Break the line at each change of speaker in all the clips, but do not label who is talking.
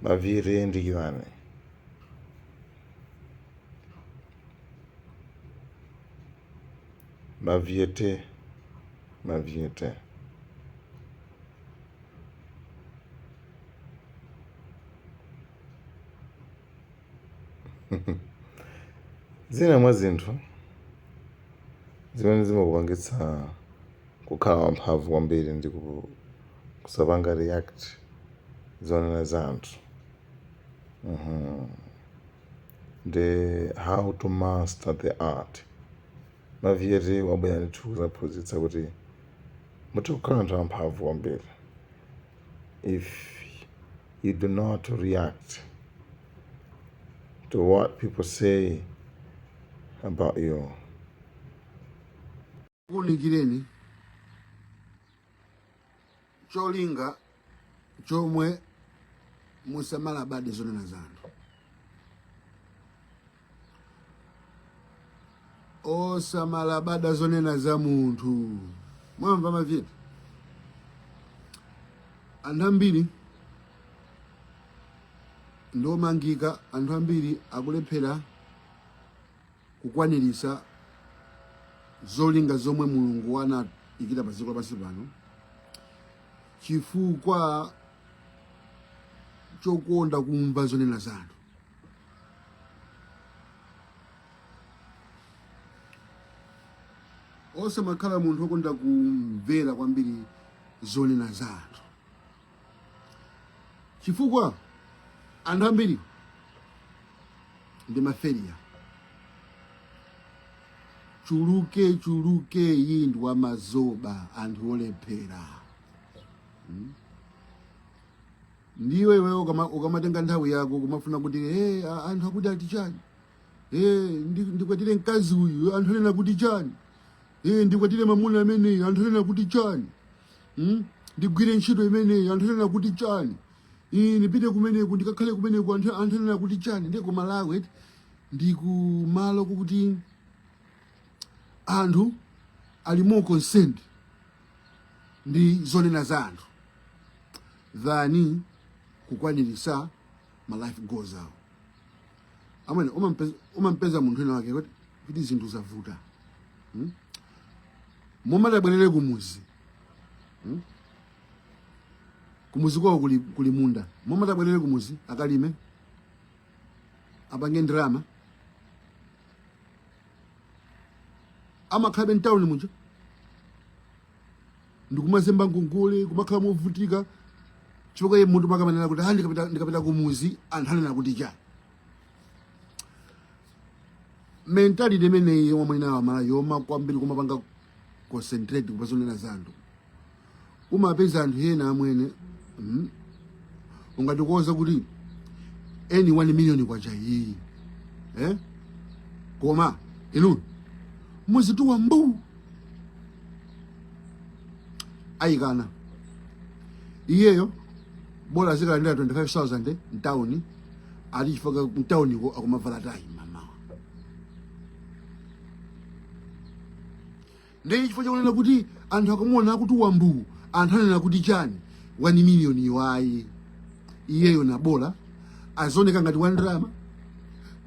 Maviri ndikiwane. Maviete. Zina mwa zinthu zimene zimakupangitsa kukhala wamphamvu kwambiri ndi kusapanga react zonena za anthu. The how to master the art. Maviri wabwera ndithu kuzaphunzitsa kuti mutha kukhala anthu amphamvu kwambiri if you do not react to what people say about you.
Kunikireni cholinga chomwe musamala bade zonena za anthu. Osamala bada zonena za munthu. Mwamva Maviri? Anthu ambiri ndomangika, anthu ambiri akulephera kukwanirisa zolinga zomwe Mulungu wanayikira pa dziko lapansi pano chifukwa chokonda kumva zonena za anthu. Osamakhala munthu wokonda kumvera kwambiri zonena za anthu chifukwa anthu ambiri ndi maferiya. Chuluke yindu wa mazoba anthu olephera. Ndiwe wewe ukamatenga nthawi yako kumafuna kuti anthu akuti ati chani, ndikwatire mkazi uyu anthu anena kuti chani, ndikwatire mamuna ameneyi anthu anena kuti chani, ndigwire ntchito imeneyi anthu anena kuti chani, nipite kumeneku ndikakhale kumeneku anthu anena kuti chani. Ndi ku Malawi ndi kumalo kuti anthu ali more concerned ndi zonena za anthu than kukwanirisa ma life goals awo. Amene umampeza munthu ena wake kuti zinthu zavuta, mumatabwerere kumuzi, kumuzi kwawo kuli munda, mumatabwerere kumuzi akalime apange ndrama, amakhala mtawuni muja ndikumazemba ngongole kumakhala movutika chifukwa munthu makamanena kuti ndikapita kumuzi anthu anena kuti chani. Mentality imeneyi yomwe inawo mala yoma kwambiri kumapanga concentrate kupazonena za anthu. Umapeza anthu ena amwene ungatikoza kuti any 1 million kwacha iyi koma inu muzituwa mbu ayikana iyeyo bola zikalandira 25,000 mtawuni ali chifukwa mtawuniko akumavala tayi mama. Ndi chifukwa chakunena kuti anthu akamuona akuti wambu anthu anena kuti chani 1 million iwayi iyeyo na bola azoneka ngati wa ndrama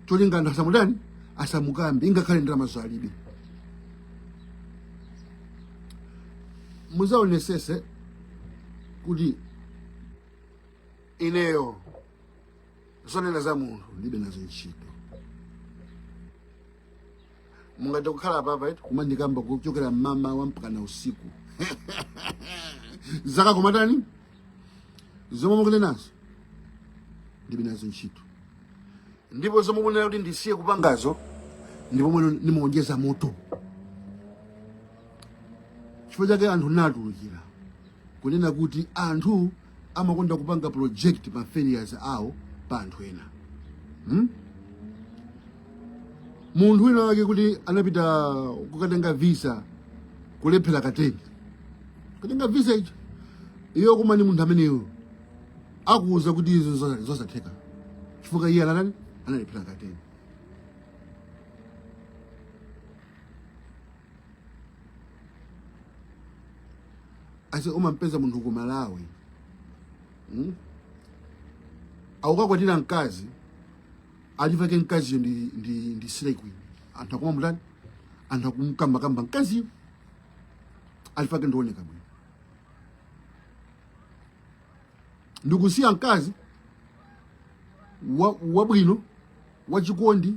cholinga anthu asamudani asamukambe ingakhale ndrama zalibe. Muzaonesese kuti ineyo zonena za munthu ndibe nazo ntchito. Mungati kukhala papa kumandikamba kuchokera mama wampakana usiku zaka komatani zomwe mukunenazo ndibe nazo ntchito, ndipo zomwe mukunena kuti ndisiye kupangazo ndipo mwe nimuonjeza moto. Chifukwa chake anthu natulukira kunena kuti anthu amakonda kupanga project pa failures awo pa anthu ena. Munthu wina wake kuti anapita kukatenga visa kulephera kateni, kutenga visa ichi iyo kumani munthu ameneyo akuuza kuti izo zosatheka chifukwa iye analephera kateni. Ase umampeza munthu ku Malawi aukakwatira mkazi alivake mkaziyo ndi slay queen anthu akuma mutani anthu akumkambakamba mkaziyo alivake ndioneka bwino ndikusiya mkazi wabwino wachikondi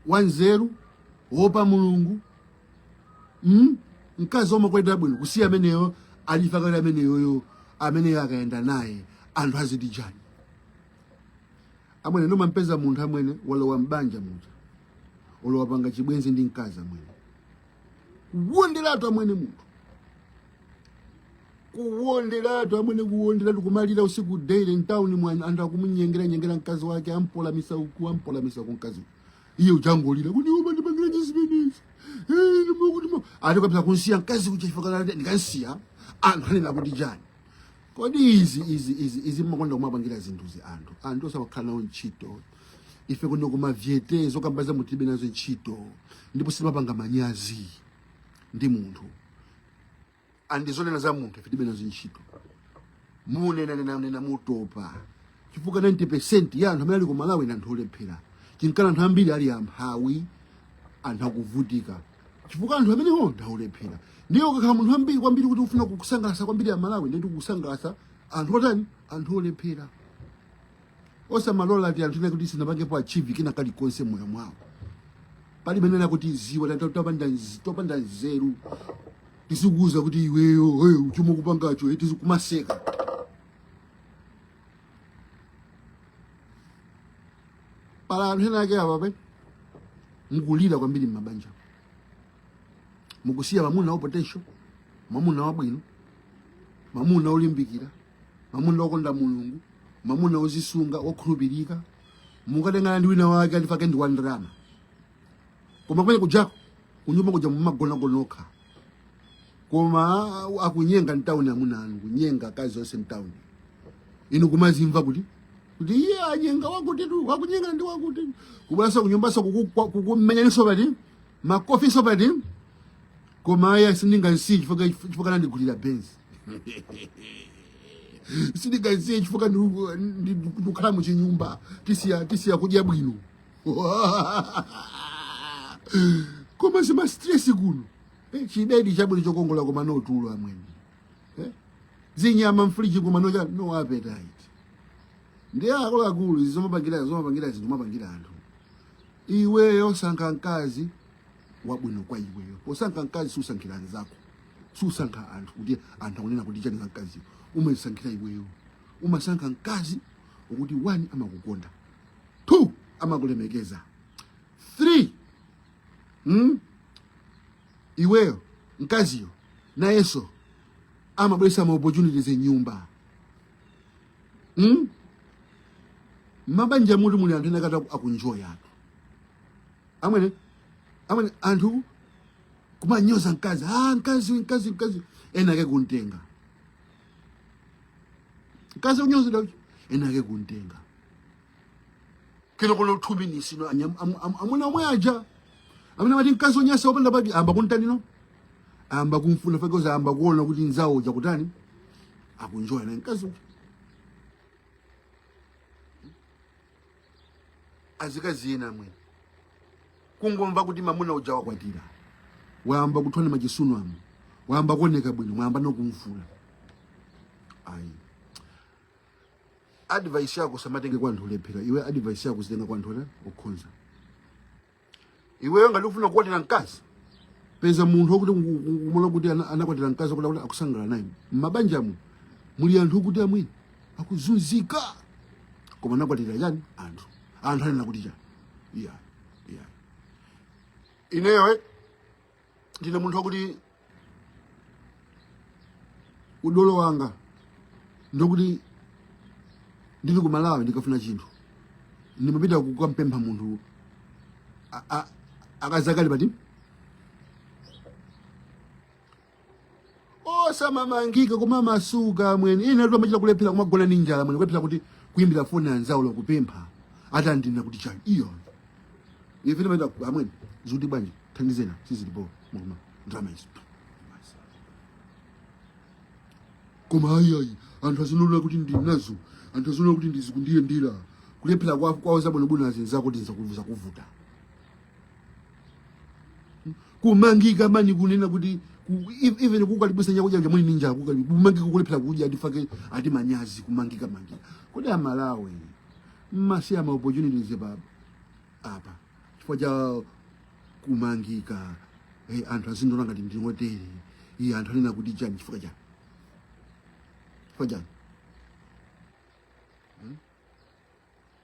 wanzeru wopa mulungu mkazi omakwatira bwino kusiya ameneyo alivakale ameneyoyo ameneyo akaenda naye anthu azidijani amwene nomampeza munthu amwene walowa mbanja muja olowapanga chibwenzi ndi mkazi amwene kuwonderatu amwene munthu kuwonderatu amwene kuwonderatu kumalira usiku daily mtawuni mwana anthu akumunyengera mkazi wake ampolamisa uku mkazi iye uchangolira kuti umandipangira chisimenezi ati kapita kunsiya mkazi kuchifakana ndikansiya anthu anena kuti jani kodi izi mmakonda kumapangira zinthuzi anthu osakhala nawo ntchito ife kuno kumavyete zokambaza mutibe nazo ntchito ndipo simapanga manyazi ndi munthu andizonena za munthu ife tibe nazo ntchito munena mutopa chifukwa 90% ya anthu amene ali ku Malawi ndi anthu olephera chinkana anthu ambiri ali amphawi anthu akuvutika chifukwa anthu amenewo ndi olephera ndiyo kakhala munthu ambiri kwambiri kuti ufuna kukusangalasa kwambiri ya Malawi ndi kukusangalasa anthu otani anthu olephera osamalola ati anthu ene kuti sinapangepo achieve kina kalikonse moyo mwawo palibe nena kuti ziwa topanda nzeru tisikuuza kuti iweyo uchuma kupangacho tizikumaseka pala anthu ena ake apape mukulira kwambiri m'mabanja mukusiya mamuna wa potential mamuna wabwino mamuna olimbikira mamuna wokonda mulungu mamuna ozisunga okhulupirika mukatengana ndi wina wake alifake ndi wandrama koma kwenye kujako kunyumba kuja mumagonagona koma akunyenga mtawuni amuna anu kunyenga akazi onse mtawuni inu kumazimva kuti iye anyenga wakuti wakunyenga ndi wakuti kubasa kunyumbaso kukumenyanso pati makofiso pati koma aya sindingansi chifukana ndigulira benzi sindingansi chifukana ndikukhala muchinyumba tisiya kudya bwino koma sima stress kuno chidedi chabwino chokongola koma no tulo amwene zinyama mfriji koma no appetite ndi akulu zomapangira zinthu mapangira anthu iweyo sankha mkazi wabwino kwa iweyo posankha mkazi susankhira anzako susankha anthu kuti anthu akunena kuti chani mkazi umasankhira iweyo umasankha mkazi ukuti 1 amakukonda 2 amakulemekeza 3 iweyo mkaziyo nayeso amabwesa ma opportunities enyumba mabanja muti muli anthu enakati akunjoya anthu amwene anthu kumanyoza mkazi mkazi enake kuntenga mkazi unyoza enake kuntenga kino kono 2 minutes no amuna omwe aja amene mati mkazi onyasa opanda pake amba kuntanino amba kumfuna fekoza amba kuona kuti nzawo uja kutani akunjoya na mkazi azikazi ena amwene kungomva kuti mamuna uja wakwatira wayamba kuthwana machisunu amu wayamba kuoneka bwino mwayamba nokumfuna ayi advice yako samatenge kwa anthu olephera iwe advice yako zitenga kwa anthu okhonza iweyo ngati ufuna kukwatira mkazi peza munthu wokuti kumula kuti anakwatira mkazi kuti akusangala naye mmabanjamu muli anthu okuti amwene akuzunzika koma anakwatira chani anthu anena kuti chani iya ineyo ndine munthu wakuti udolo wanga ndokuti ndili ku Malawi ndikafuna chinthu ndimapita kukampempha munthu akazakali pati osamamangika koma masuka amwene ine atu amachita kulephera kumagona ndi njala amwene kulephera kuti kuyimbira foni anzawo lakupempha ati andina kuti chani iyo ife ndimapita amwene zikuti bwanji thandizena sizilipo moma drama izi koma ayi anthu azinolera kuti ndinazo anthu azona kuti ndizikundiyendera kulephera kwawo zabwinobwino azinzako kuti ndizakuvuza kuvuta kumangika mani kunena kuti even kukalibisa nyakudya nja muli ninja kumangika kulephera kudya ndifake ati manyazi kumangika kodi amalawi mmasiya ma opportunities apa chifukwa cha kumangika anthu azindona ngati ndingotere anthu anena kuti chani chifukwa chani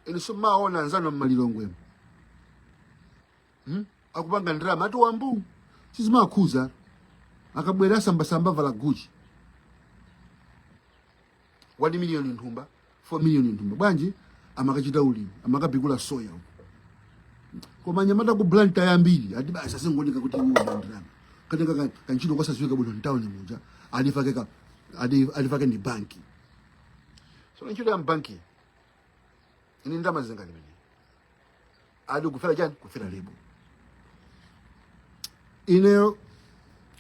ine somaona anzano mmalilongwe akupanga ndrama ati wambu sizimakhuza akabwera samba vala Gucci 1 million nthumba 4 million nthumba bwanji amakachita ulimi amakabikula soya koma nyamata ku blanta yambiri ati basa singonika kuti uwo ndrama katenga kanchito kwasaziweka bwino town muja alifake ni banki so nchito ya banki ini ndama zingani mene adi kufera chani kufera lebo ineyo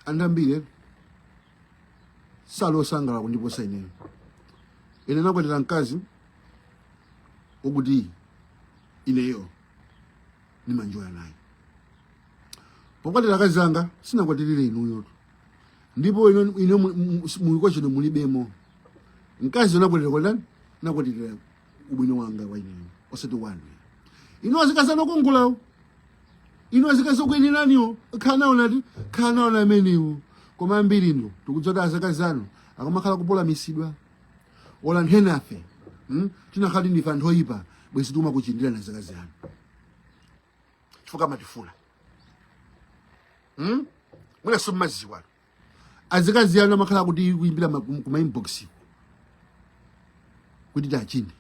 andambire salo sangala kundiposa ineyo ine nakwatira mkazi ukuti ineyo nimanjoya naye pokwatira akazi zanga sinakwatirire inuyo ndipo ine muliko chino mulibemo mkazi nakwatira kwatani nakwatira ubwino wanga wa ineyo osati wanu ino azikazana kongolawo ino azikazokwenenaniwo khanaona ameniwo koma ambiri ndo tikudzota azakazano akamakhala kupola misidwa ola nthenafe tinakhali ndife anthu oyipa bwezi tuma kuchindira na zakazano chifukwa matifuna mwina sommaziwa azakazano amakhala kuti kuyimbira kuma inbox kuti tachinde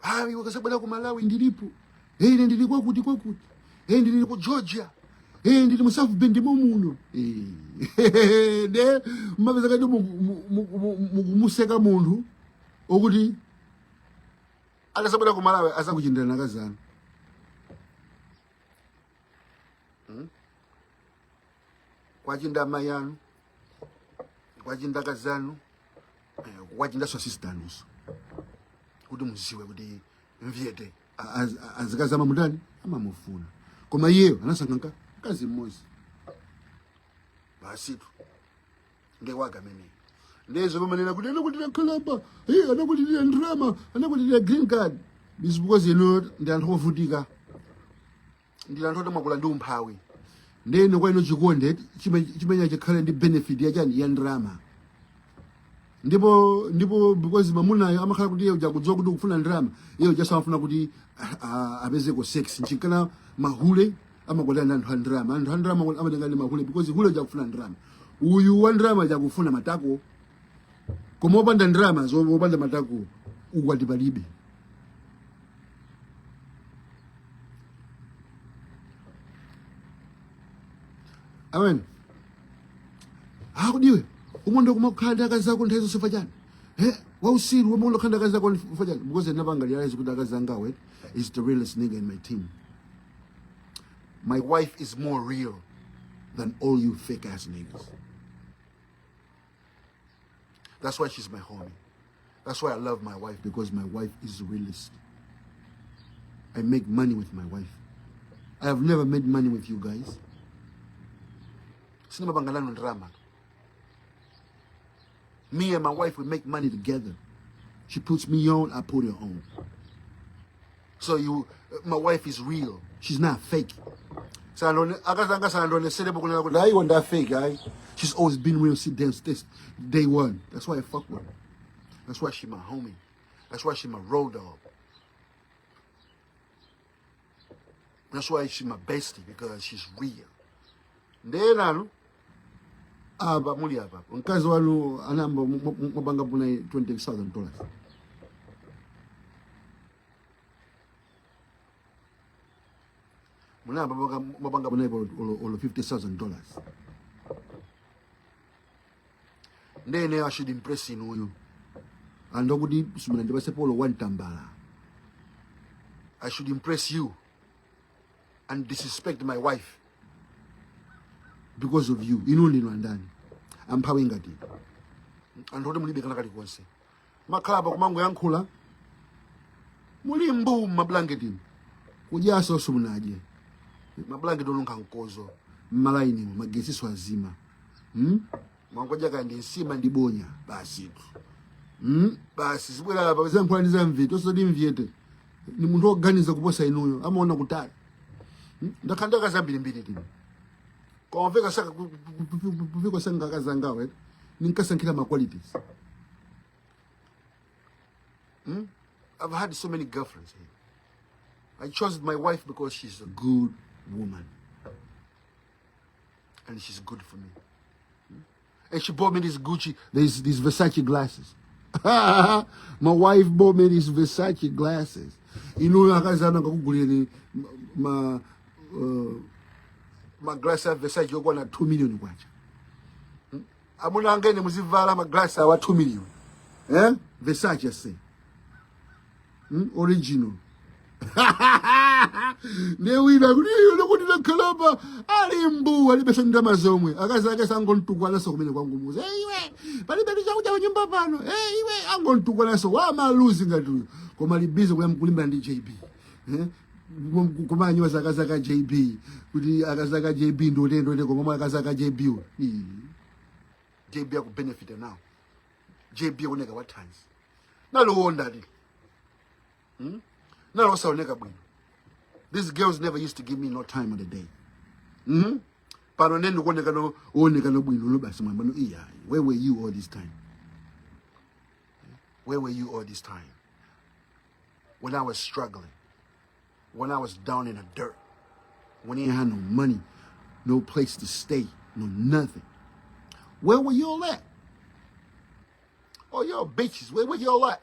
hayi wakasabwera ku Malawi ndilipo ine ndiliko kuti ndili ku Georgia ndili mu South Bend muno de mapeza kadi mukuseka munthu okuti akasabwera ku Malawi asakuchindira nakazana kwachinda mayanu kwachinda kazanu kwachinda sosistanus kuti muziwe kuti mvyete azikazama mundani amamufuna koma iyeyo anasankha mkazi mmozi basitu ngewagamene ndezo pamanena kuti anakwatira khalamba anakwatira ndrama anakwatira green card this because ndi anthu ovutika ndi anthu otamwakula ndi umphawi ndeno kwa ino chikonde chimenya chikhale ndi benefit yachani ya ndrama ndipo because mamunayo amakhala kuti yeye ujakudziwa kuti ukufuna ndrama yeye ujasamafuna kuti apezeko sex nchikana mahule amakwatira anthu andrama amatenga ndi mahule because hule ujakufuna ndrama uyu wa ndrama ujakufuna matako koma opanda ndrama opanda matako ukwati palibe amen akudiwe umonde kumakhanda akazako nthawi zonse fachani wausiru umonde khanda akazako fachani because napanga realize kuti akazangawe is the realest nigga in my team. My wife is more real than all you fake ass niggas. That's why she's my homie. That's why I love my wife, because my wife is the realist. I make money with my wife. I have never made money with you guys. Me and my wife, we make money together. She puts me on, I put her on. So my wife is real. She's not fake. She's always been real since day one. That's why I fuck with her. That's why she's my homie. That's why she's my road dog. That's why she's my bestie, because she's real. Then muli apa. Mkazi wanu anamba mabanga puna $20,000. Munamba mabanga puna all $50,000. Then I should impress you. And nobody one tambala. I should impress you and disrespect my wife because of you. You know, I'm powering at it. And told him makhalapa kumango yankhula muli mbu mablanketini kujaso sumunaje mablanketi onunga nkozo mmalaini magesiso azima mwangoja kandi nsima ndibonya basi basi sibwera lapa pesa nkhulaniza mvito sodi mvyete ni muntu oganiza kuposa inuyo amaona kutali ndakhandaka zambiri tino kwa mveka saka kufika sanga kazangawe ninkasankhira ma qualities. I've had so many girlfriends here. I chose my wife because she's a good woman. And she's good for me. And she bought me this Gucci, these Versace glasses. My wife bought me these Versace glasses. You know, akazana kakuguleni ma glass of Versace yokwana 2 million kwacha. Amuna ngene muzivala ma glass awa 2 million. Versace say. Original. Newina kuti nakhalapa ali mbu alibe ndama zomwe akazake sangontukwana so kumene kwangu muze iwe palibe chakuja nyumba pano iwe angontukwana so wa maluzi ngati koma libize kulimba ndi JB kumanyiwa zakazaka JB kuti akazaka JB ndotendo koma akazaka JB JB aku benefit now JB uneka what times nalowonda li nalosaoneka bwino. These girls never used to give me no time of the day. Pano nenu kuoneka no bwino lo basi mwamba no iya. Where were you all this time? Where were you all this time? When I was struggling, when I was down in the dirt, when I ain't had no money, no place to stay, no nothing. Where were you all at? Oh, y'all bitches, where were you all at?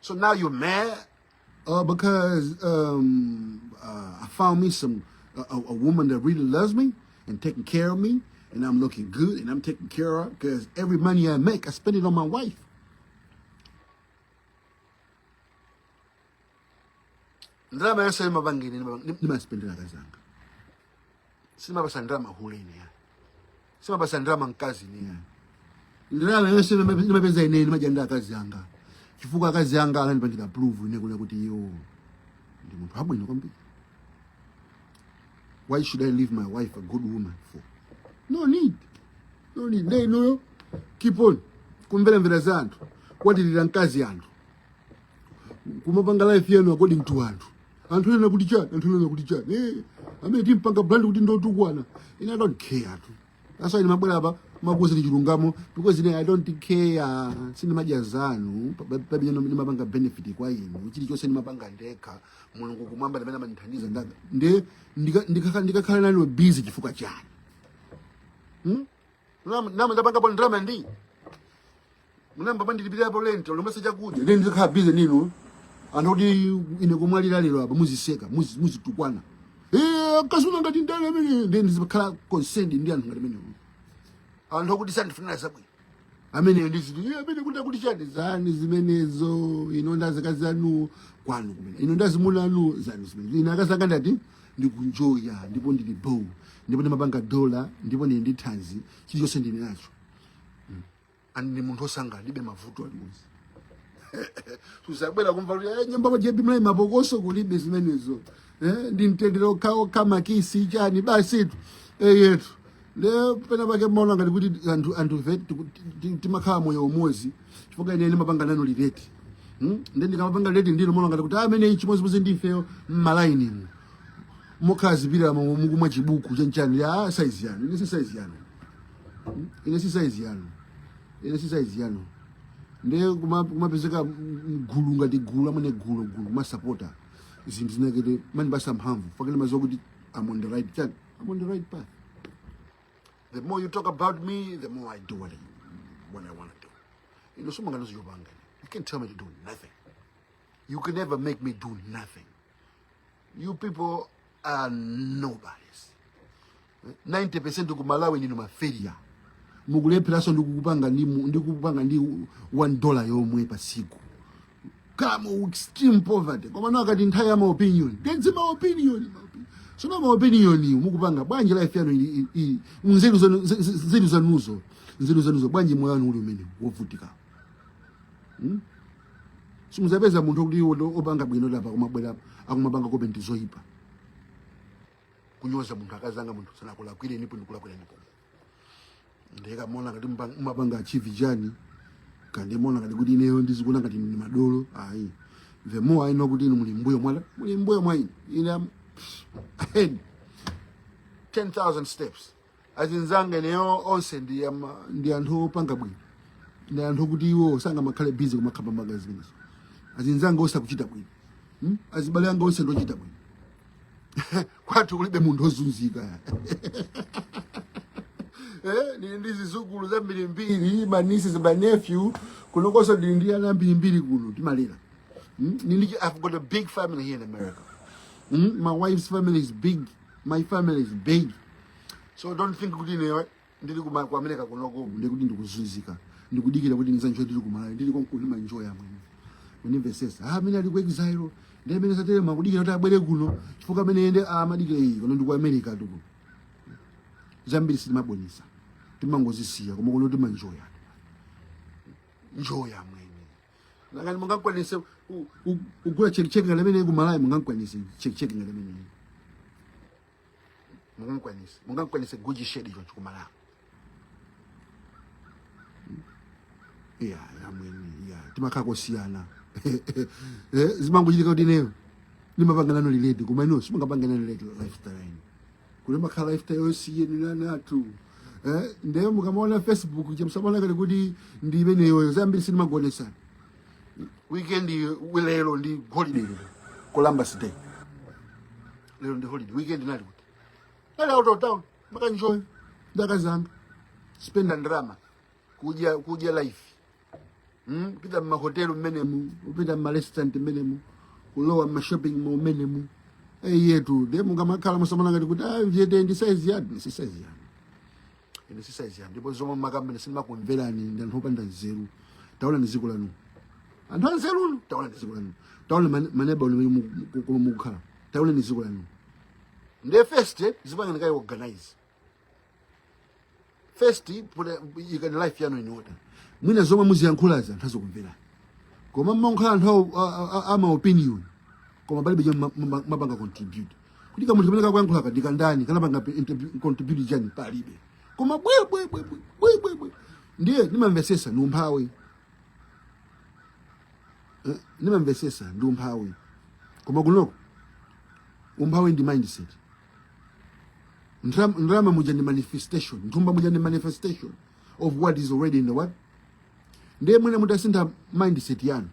So now you're mad? Because I found me a woman that really loves me and taking care of me, and I'm looking good and I'm taking care of her, because every money I make, I spend it on my wife. Ndrama yose mabangini nima spend na kazanga. Sima basa ndrama huleni ya. Sima basa ndrama nkazi ni ya. Ndrama yose nima peza ine nima janda kazi yanga. Kifuka kazi yanga ala nipandika approve ine kule kuti yo ndi muntu habwino kwambiri. Why should I leave my wife a good woman for? No need. They know. Keep on. Kumvela mvela zantu. Kwatilira nkazi yantu. Kumapanga life yenu according to antu. Antu nena kuti chani. Amene timpanga brand kuti ndotukwana. I don't care tu. That's why nimabwela hapa makuzi ni chilungamo because I don't care. Sina majazanu babi nimabanga benefit kwa inu. Chili chose nimabanga ndeka. Mulungu kumwamba na mena nithandiza ndaga. Ndikakhala nani busy chifuka chani. Nama ndabanga pon drama ndi. Munamba bandilipira hapo lento lomasa chakudya. Then ndikakhala busy nino. Anodi ine kumwalira lero apa muziseka muzitukwana. Kasuna ngati ndale amene then ndizikhala concerned ndi anthu ngati amene. Anthu kuti sandifuna zabwino. Amene ndiziti amene kuti chani zani zimenezo inonda zakazanu kwanu kumene. Inonda zimulanu zanu zimene. Ina akasanga ndati ndikunjoya ndipo ndili bow. Ndipo ndimapanga dollar ndipo ndi thanzi chili chose ndine nacho. Ani munthu osanga libe mavuto alimuzi. Tusabwera kumva kuti nyamba majebi mlai mabokoso kulibe zimenezo. Ndi mtendero kawo kama kisi chani basi tu. Yetu. Le pena bake mona ngati kuti anthu vet timakhala moyo umozi. Chifukwa ine mapanga nano lireti. Ndi kamapanga lireti ndilo mona ngati kuti amene chimozi ndifeyo mmalaini. Mokazi bila mukumwa chibuku chanchani ya size yanu. Ine si size yanu. Ndiye kumapezeka gulu ngati gulu amene gulu masapota zinthu zinekete mani basa mphamvu fakile mazokuti I'm on the right track. I'm on the right path. The more you talk about me, the more I do what I want to do. You know, someone knows you can tell me to do nothing. You can never make me do nothing. You people are nobodies. 90% of Malawi ni mafailure. Mukulepheraso ndikupanga ndi $1 yomwe pa siku. Kama extreme poverty. Koma nakati nthawi ma opinion. Denze ma opinion. So na ma opinion mukupanga bwanji life yanu nzeru zanuzo bwanji moyo wanu uli umene wovutika. simuzapeza munthu kuti opanga bwino lapa kumabwera akumabanga kobe ndizoyipa kunyoza munthu akazanga munthu sanakulakwire nipo ndikulakwira nipo ndeka mona ngati mapanga achieve chani kandi mona ngati kuti ineyo ndizikuna ngati ni madolo ayi the more I know kuti inu muli mbuyo mwa ine ahead 10,000 steps azinzange neyo onse ndi anthu opanga bwino ndi anthu kuti iwo sanga makhale busy kumakhamba magazines azinzange onse akuchita bwino azibale anga onse ndochita bwino kwathu kulibe munthu ozunzika ni ndizizukulu zambirimbiri manisi zabanephew kunokoso ndili ndi ana mbirimbiri kuno timalira I've got a big family here in America. My wife's family is big. My family is big. So don't think kuti newe ndili ku America kunoko ndikuti ndikuzunzika ndikudikira kuti nizanjwe ndili kumalawi ndili konkulima enjoy amwe univesesa mina ali ku exile ndi amene satele makudikira kuti abwere kuno chifukwa amene ende amadikira iyi kuno ndi ku America tuko zambiri sitimabonisa timangozisiya koma kuno timanjoya njoya amwe ngani mungakwanise ugula check ngalemene kumalawi mungakwanise check ngalemene mungakwanise guji shedi cho kumalawi amweni timakako siyana zimangochitika kuti neyo limapangana liledi koma ino simungapangana liledi lifestyle kule makhala lifestyle yosiyeni nanatu ndeyo mukamona Facebook chemsamana kale kuti ndi imeneyo zambiri sinimagonesana weekend lero ndi holiday Columbus Day lero ndi holiday weekend nali kuti nali out of town makanjoy ndakazanga spend and drama kuja life pita ma hotel menemu upita ma restaurant menemu kulowa ma shopping mall menemu yetu demo ngamakhala musamana ngati kuti njete ndi size yadi si size yadi ndipo zoma makamene sinimakumverani ndantopanda nzeru taona niziko lanu anthu anzeru taona niziko lanu taona maneba ulimwe kumukhala taona niziko lanu nde first zipanga ngai organize first put you can life yanu in order mwina zoma muziyankhulaza anthu azokumverani koma mmonkhala anthu ama opinion koma bali beje mabanga contribute kuti kamuntu kamene kakuyankhula kadika ndani kana banga contribute jani palibe koma bwe ndiye nimamvesesa ndi umphawi nimamvesesa ndi umphawi koma kunoko umphawi ndi mindset ndrama muja ndi manifestation nthumba muja ndi manifestation of what is already in the world ndiye mwene mutasintha mindset yanu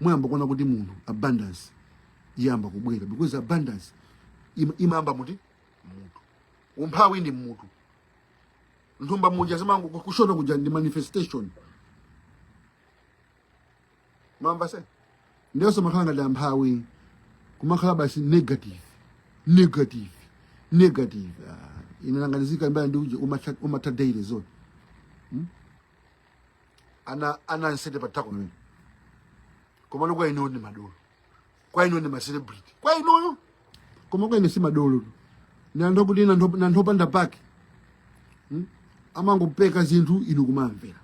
mwamba kuona kuti munthu abundance iyamba kubwera because abundance imamba muti munthu umphawi ndi munthu nthumba muja zimangu kushota kuja ndi manifestation mwamba se ndiyo somakhala ngati amphawi kumakhala basi negative inanganizika mbaya ndi uje umatadaire zone ana nsete patako nini koma kwa ino ni madolo kwa ino ni ma celebrity kwa ino koma kwa ino si madolo ni anthu kuti na ntopanda pake amango peka zinthu inu kumamvera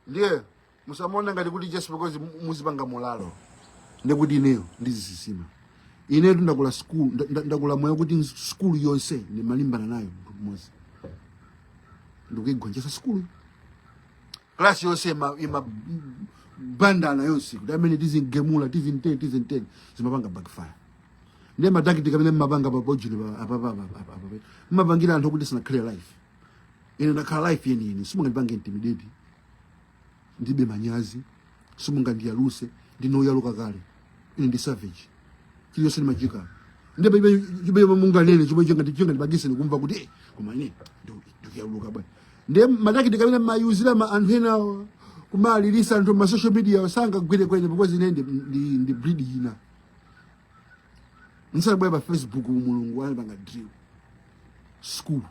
ndiye musamona ngati kuti just because muzipanga molalo ndikuti ineyo ndizisisima ineyo ndakula school ndakula moyo kuti school yonse ni malimbana nayo mtu mmozi ndikuigonjesa school class yonse ima bandana yonse kuti amene tizingemula tizinten zimapanga backfire ndiye madakiti kamene mapanga papojile apa mapangira anthu kuti sina clear life ine ndakhala life yenini simungandipange intimidate ndibe manyazi simungandiyaluse ndinoyaluka kale ine ndi savage kiliyo sini majika ndibe mungalele chomwe chenga ndibagise nikumva kuti koma ine ndiyaluka bwana ndiye madakiti kamene mayuzira ma anthu ena kumalilisa anthu ma social media sanga gwire kwene because ine ndi breed ina nsabwe pa Facebook mulungu wali banga drill school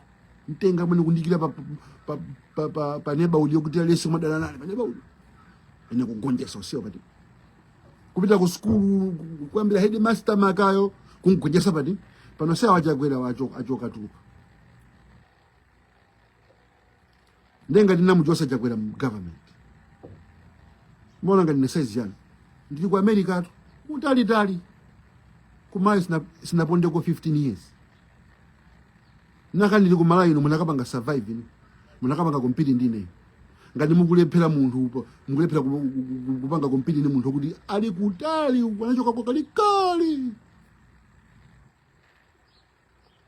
ntenga mwene kundikira pa neba uli yokuti alese madala nani pa neba uli ene kugonjesa sio pati kupita ku school kuambira headmaster makayo kungonjesa pati pano sawa chagwera achoka tuka ndenga ndina mujosa chagwera government mbona ngati ne size yani ndili ku America tu utalitali kumayi sinapondeko 15 years naka ndili ku Malawi ino munakapanga survive ino munakapanga compete ndine ngati mukulephera munthu mukulephera kupanga compete ni munthu kuti ali kutali anachoka kwa kalikali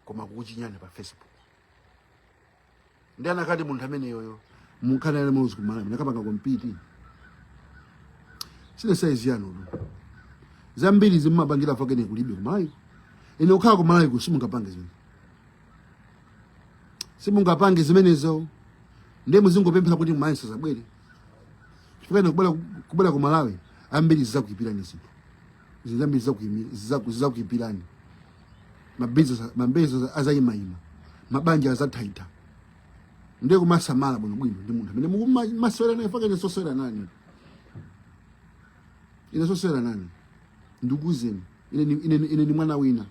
koma kuchinyana pa Facebook ndi anakati munthu amene yoyo mukhana ile muzi ku Malawi munakapanga compete sile size yanu zambiri zimabangira fakene kulibe kumayi ine ukhala ku Malawi kusimungapange zimene simungapange zimenezo ndiye muzingopemphera kuti kumayi sazabwere chifukwa kubwera ku Malawi ambiri zizakuyipirani zinthu zambiri zizakuyipirani mabizo azayimayima mabanja azathaitha ndiye kumasamala bwinobwino ndi munthu amene mukumaswera naye fakene soswera nani ine soswera nani ndukuzeni ine ni mwana wina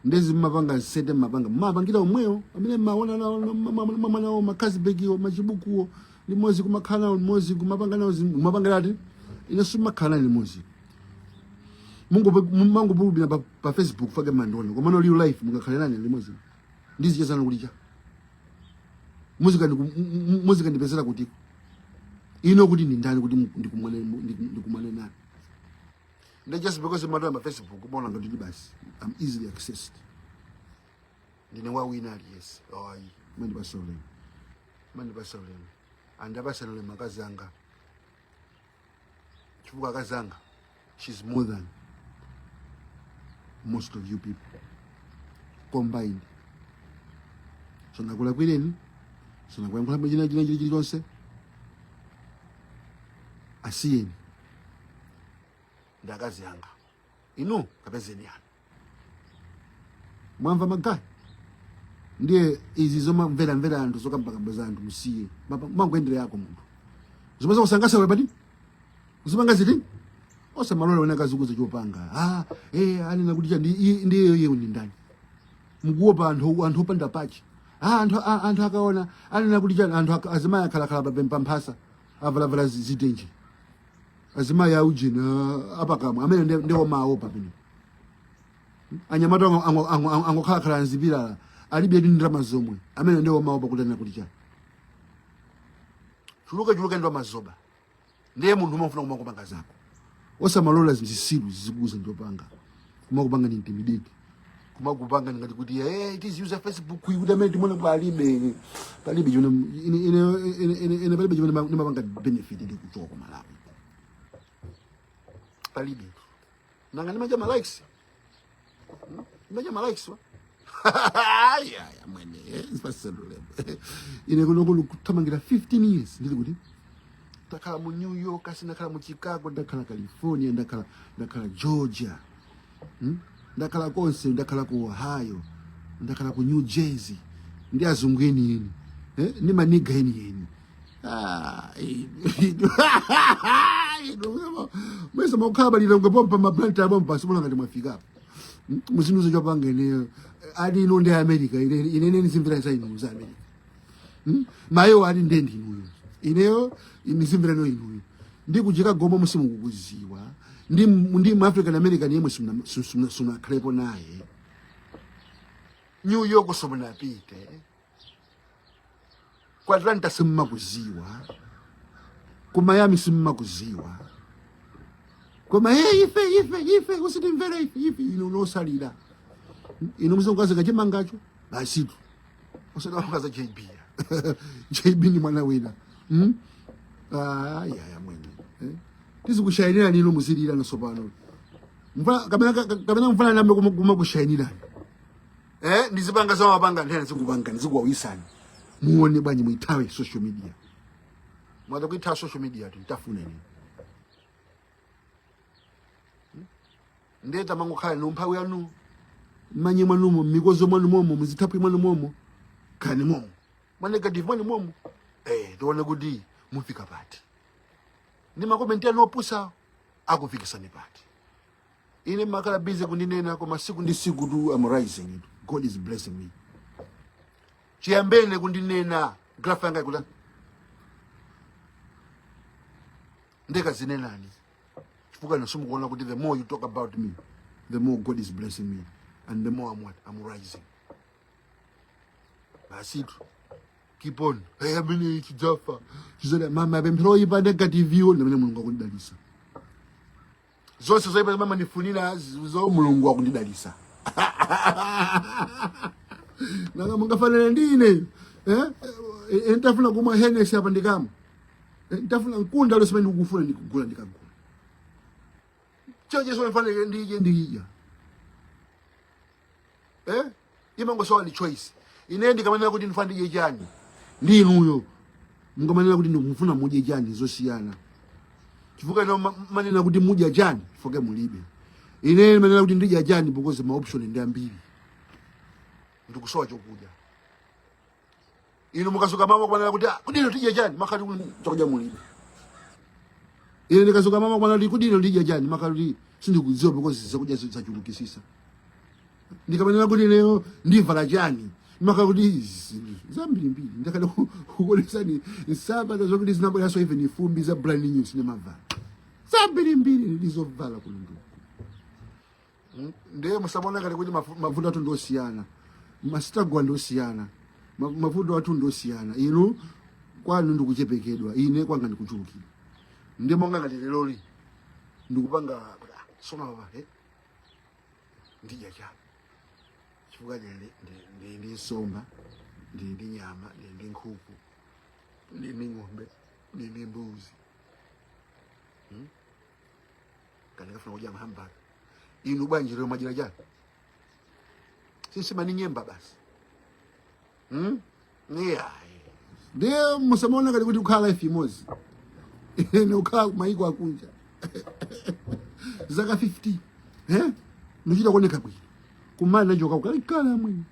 ndezi mapanga sete mapangira omweyo amene maona nawo makazi begiwo machibukuwo limozi kumakhala limozi kumapanga nawo kumapanga ati ine simakhala limozi mungu bulubira pa Facebook fake mandona koma no real life mungakhala nani limozi ndizi chezana kulicha muzika ndipezera kuti ino kuti ndi ndani kuti ndikumane nani. And just because I'm on my Facebook, I'm going to do this. I'm easily accessed. You know what we know, yes. Oh, many basolen. And the basolen magazanga. Chuka gazanga. She's more than most of you people combined. So nakula kwileni. So nakula jina jonse. Asiyeni. Ndakazi yanga ino kapezeni yana mwamva magayi ndiye izi zoma mvera anthu zokambakamba za anthu musiye mangwendere yako munthu zimaza kusangasa we pati zimanga ziti osamalola wena kazukuza chopanga anena kuti ndiye iye uni ndani mukuopa anthu opanda pachi anthu akaona anena kuti anthu azimaya khalakhala pamphasa avalavala zitenje azima ya ujina apakamwe amene ndewo mawo papino anyamata angokhala nzipira alibe ndindira mazomwe amene ndewo mawo pakutana kuti cha chuluka ndo mazoba ndiye munthu umafuna kumakupanga zako osamalola zisiru zizikuza ndopanga kumakupanga ni intimidate kumakupanga ngati kuti it is user Facebook kuti amene timone palibe jona ine palibe jona nimapanga benefit ndi kuchoka ku Malawi palibe nanga nimaja ma likes wa ya mwene spasendole ine kuno kutamangira 15 years ndili kuti ndakhala mu New York ndakhala mu Chicago ndakhala California ndakhala Georgia ndakhala konse ndakhala ku Ohio ndakhala ku New Jersey ndi azungweni yeni ni maniga yeni mwesa mukhabalira ngapompa maplant abompa simona ngati mwafika hapo musinuzo chopanga ine ali ino ndi America ine nisimvira ino za America mayo ali ndendi inuyo ineyo nisimvira no inuyo ndi kujika gombo musimu kukuziwa ndi mu African American yemwe suna krepo naye New York somuna pite kwa Atlanta simma kuziwa ku Miami simma kuziwa koma ife usitimvera ife ino nosalira ino muzongaza kachimangacho basitu usadawaza JB ni mwana wina ya mwene tizikushainira nino muzilira nasopano kabena mfana nambe kumakushainira ndizipanga za mapanga ndena zikupanga ndizikuwawisani muone bwanyi muitawe social media mwada kuita social media tutafuna nini ndeta mangu khala nomphawi yanu manye mwanumo mikozo mwanu momo muzithapi mwanu momo khani momo negative mwanu momo tione kuti mufika pati ndi makomenti anopusa akufikisani pati ine makala busy kundinena koma siku ndi siku tu I'm rising. God is blessing me chiyambene kundinena graph yanga ikula ndeka zinenani chifukwa nasumukuona kuti the more you talk about me, the more God is blessing me, and the more I'm rising. Basitu keep on. Hey, amene chijafa chizona mama bempero ipa negative yo ndamene mulungu akundidalisa zonse zoipa mama nifunira zo mulungu akundidalisa nanga mungafanana ndine entafuna kumwa Hennessy apa ndikama entafuna nkunda lo semeni ukufuna ndikugula ndikagula choje so mfanele ndije imango so ni choice ine ndikamana kuti ndifandije chani ndinuyo mungamanena kuti ndikufuna mudye chani zosiyana chifukwa no manena kuti mudya chani foke mulibe ine manena kuti ndidya chani because ma option ndi ambiri ndikusowa chokudya ino mukasuka mama kwanala kuti kudino tidya chani makati chokudya mulibe ine ndikasuka mama kwanala kuti kudino ndidya chani makati sindikudziwa because zakudya zachulukisisa ndikamanena kuti leo ndivala chani maka kuti zambiri ndakada kukolesani nsaba zokuti zinabwera so even ifumbi za brand news nemavala zambiri lizovala kulundu ndiye musabona kale kuti mavuto atu ndosiyana masitagwa ndosiyana mavuto atu ndosiyana ino kwanu ndikuchepekedwa ine kwanga ndikuchulukira ndiye monga ngati lero ndikupanga soma baba ndidya chani chifukwa ndi nsomba ndi nyama ndi nkhuku ndi ng'ombe ndi mbuzi kana kafuna kudya mahambaka inu bwanji lero majira chani sisima ni nyemba basi ndiye musamona kali kuti ukhala life imozi ine ukhala maiko akunja zaka 50 nuchita kuoneka bwino kumana njoka ukalikala mwini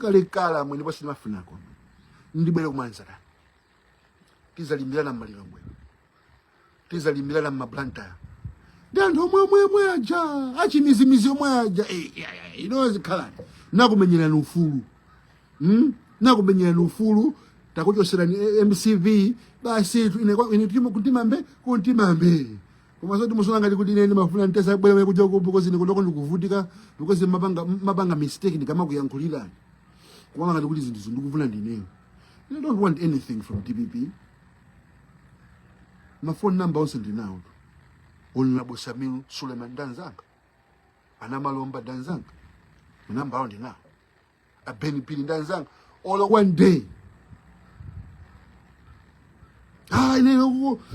kalikala mwini basi mafunako ndibwere kumanzara tizalimbirana mmalilongwe tizalimbirana mmablanta ndanthu omwe aja achimizimizi omwe aja inozi khalani nakumenyerani ufulu nakumenyerani ufulu takuchoserani MCV basi ine kuntimambe koma zoti musona ngati kuti ine mafuna ntesa bwera kuja kubuko zini kudoko ndikuvutika because mabanga mistake ndikamakuyankhulirani koma ngati kuti zinthu ndikufuna ndineyo. I don't want anything from DPP. My phone number also ndinawo Honorable Samiru Suleiman Danzanga Anamalomba Danzanga number on ndinawo Abeni Pili Danzanga all of one day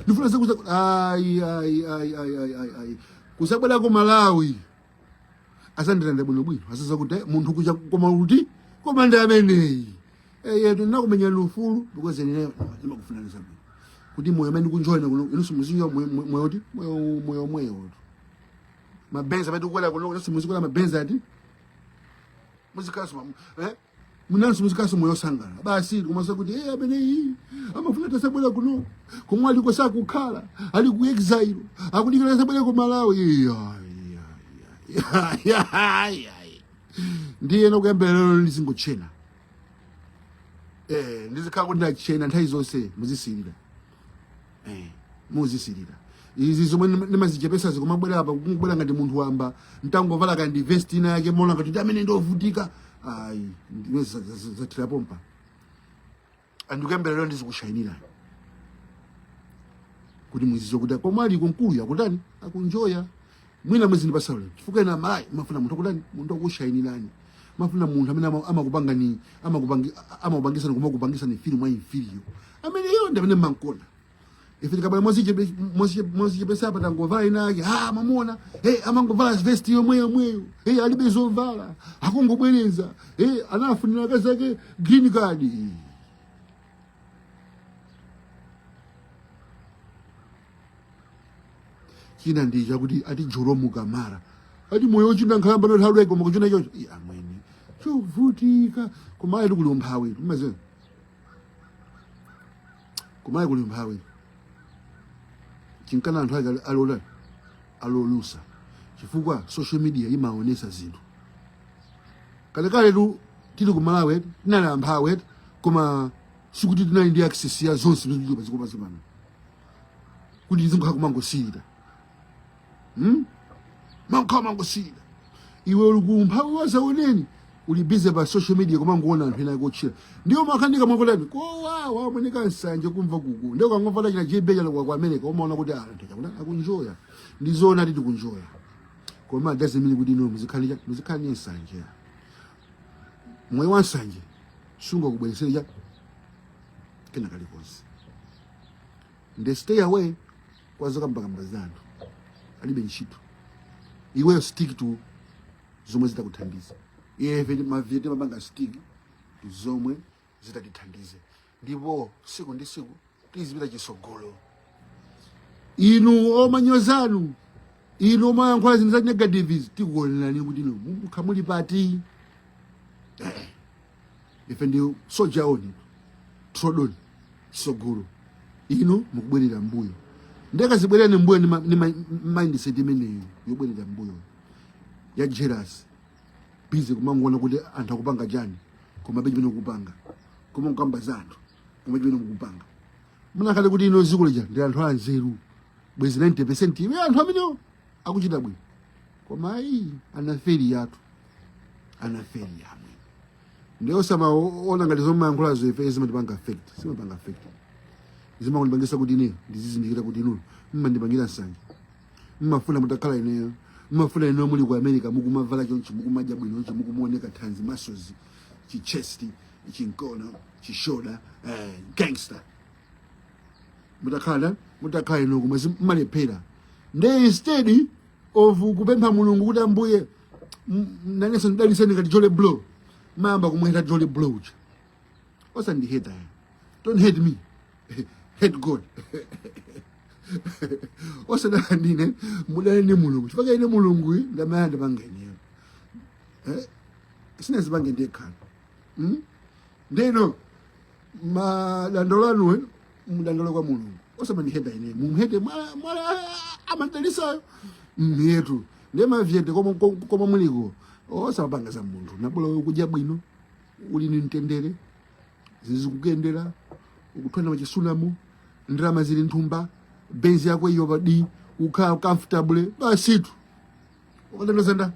nifuna sekuza kusabwera ku Malawi asandira bwino asasa kuti munthu kuja koma kuti koma ndi ameneyi yetu nakumenya lufulu because nene ndimakufuna zabe kuti moyo amene kunjoyina kuno inusimuzinyo moyo mabenza betu kwela kuno inusimuzinyo mabenza ati muzikaso munansi muzikaso moyo sangala basi kumasa kuti ameneyi amafuna tasabwera kuno komwe ali kosakukhala ali ku exile akudikira tasabwera ku Malawi ndiye nokuyambelero ndisingochena ndizikhala kuti ndachena nthawi zonse muzisirira muzisirira izi zomwe ndimazichepesa zikomabwera apa kungobwera ngati munthu wamba ntangovala kandi vest ina yake mona ngati amene ndovutika ndiwe zathira pompa andikuyambelero ndizikushayinira kuti muzizo kuti komwe ali kunkulu yakutani akunjoya mwina mwezi ndipasaule chifukwa ina mai mafuna munthu akutani munthu akushayinirani mafuna munthu amene amakupangani amakupangisani koma kupangisani fili mwa inferior amene iyo ndi amene mankonda ife tikabala mosi chepesa apa tangovala inake mamona amangovala vest yomweyo alibe zovala akungobwereza anafunira kazake green card china ndija kuti ati Joromu Kamara ati moyo uchinda nkhalamba nothalwe koma kuchona chocho amwene chovutika kumaye kuli umphawi tumaze kumaye kuli umphawi chinkana anthu ake alolusa chifukwa social media imaonesa zinthu kalekale tu tili ku Malawi tinali amphawi koma sikuti tinali ndi access ya zonse zikupa zipano kuti zingakhala kumangosira mankhala mangosira iwe uli kumphawi wazaoneni uli busy pa social media kumangoona anthu ena akutchera ndiwo makhanika mwakolani kowawa amweneka nsanje kumva kuku ndiwo kangomvala china chibeja kwa America umaona kuti anthu akunjoya ndizoona titi kunjoya koma doesn't mean kuti ino muzikhani nsanje moyo wa nsanje sunga kubweresera kena kalikonse nde stay away kwa zokambakamba zanthu alibe ntchito iweyo stick to zomwe zitakuthandiza ife maviyete mabanga stick zomwe zitatithandize ndipo siku ndi siku tizipita chisogolo inu omanyozanu inu omayankhula zinthu za negatives tikuonelani kuti ino mukhamuli pati ife ndi soja oni trodoni chisogolo inu mukubwerera mbuyo ndekazibwerera mbuyo ni mindset imeneyo yobwerera mbuyo ya jealous busy kumangoona kuti anthu akupanga chani koma beji bino kupanga koma kukamba za anthu koma beji bino mukupanga munakhale kuti ino ziko lija ndi anthu anzeru bwezi 90% iwe anthu amenewo akuchita bwino koma ayi anaferi yathu anaferi yamwe ndiyo samaona ngati zomayankhulazo ife zimatipanga affect simapanga affect zimakundipangisa kuti ine ndizizindikira kuti inu mmandipangira nsanje mmafuna mutakhala ineyo mmafuna ineyo muli ku America mukumavala chonchi mukumadya bwino chonchi mukumuoneka thanzi masozi chichesti chinkona chishoda gangster mutakhala ino koma mmalephera nde instead of kupempha mulungu kuti ambuye nanenso ndidaliseni ngati Jolly Blow mamba kumweta Jolly Blow osandiheta don't hate me hate God osadandine mudane ni mulungu chifukwa ine mulungu ndamayanda pangene sinezi pange ndekhala ndeno malandolano mudandolo kwa mulungu osamandiheta ine mumhete mwala amandalisayo mhetu ndemavyete koma muliko osapanga za munthu nabula kudya bwino uli ni mtendere zizikukendera ukuthwana machisunamo ndrama zili nthumba benzi yako iyo padi ukhala comfortable basitu wakandandozanda